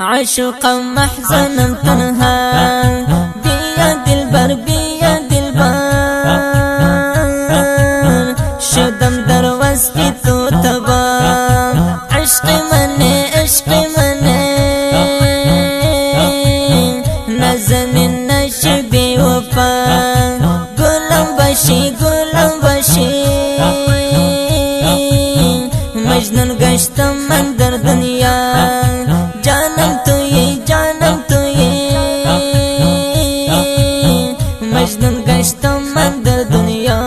عاشقا محزنا تنها بيا دلبر بيا دلبر شدم در وصفی تو تبا عشق منه عشق منه نزن نشی بی وفا گلم باشی گلم باشی مجنون گشتم من در دنیا جانم تویی مجنون گشتم من در دنیا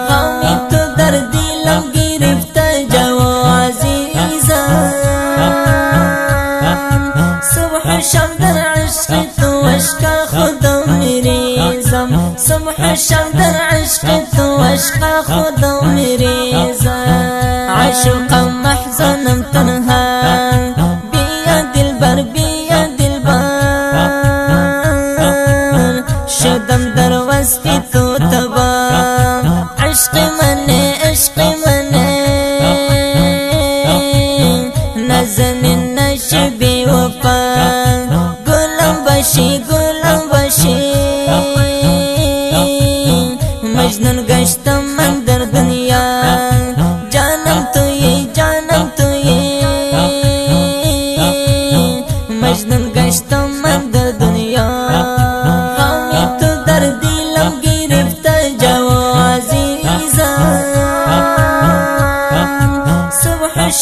غمی تو در دلم گرفته جوا عزیزم صبح و شب در عشق تو عشق خودم میریزم صبح و شب در عشق تو عشق خودم میریزم عاشقا محزنم تنها شدم در وصفی تو تبا عشق منه عشق منه نزن نشی بی وفا گلم باشی گلم باشی مجنون گشتم من در دنیا جانم تویی مجنون گشتم من در دنیا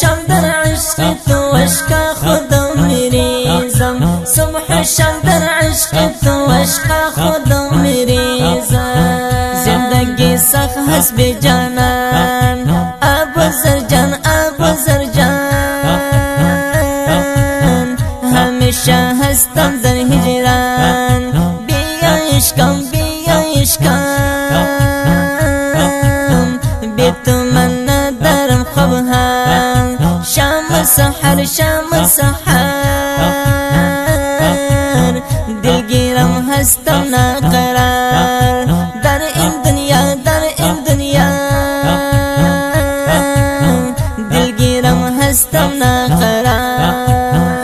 شب در عشق تو عشق خودم میریزم صبح شب در عشق تو عشق خودم میریزم زندگی سخت هست بی جانان ابو زرجان همیشه هستم در هجران بیا عشقم بی تو من ندارم خوابم شام سحر دلگیرم هستم ناقرار در این دنیا دلگیرم هستم ناقرار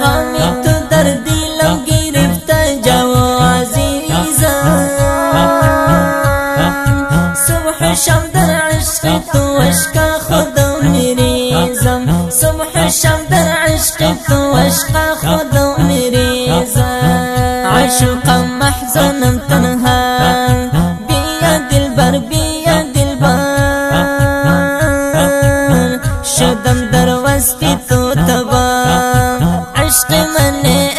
غمی تو در دلم گرفته جوا عزیزم صبح و شب در عشق تو عشق خودم میریزم صبح و شب در عشق تو عشق خودم میریزم عاشقا محزنم تنها بیا دلبر شدم در وصفی تو تبا عشق منه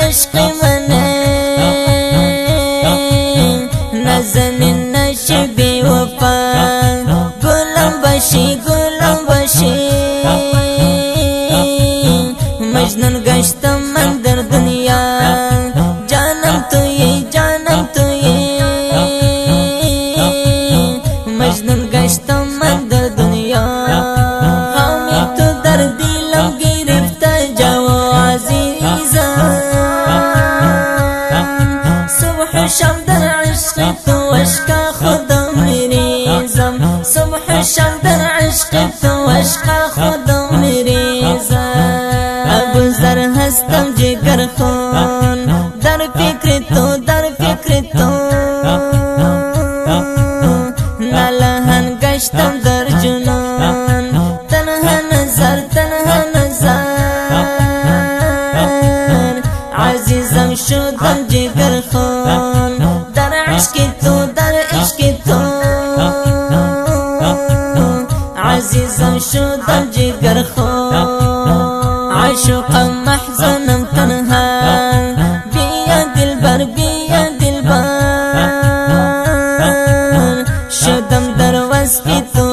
نزن نشی بی وفا گلم باشی مجنون گشتم من در دنیا جانم تویی مجنون گشتم من در دنیا غمی تو در دلم گرفته جوا عزیزم صبح و شب در عشق تو عشق خودم میریزم صبح و شب در عشق تو عشق خودم میریزم ابو زر هستم جگر خون در فکر تو نالهان گشتم در جنون تنها نظر عزیزم شدم جگر خون در عشق تو عزیزم شدم جگر خون عاشقا محزنم تنها بیا دلبر شدم در وصفی تو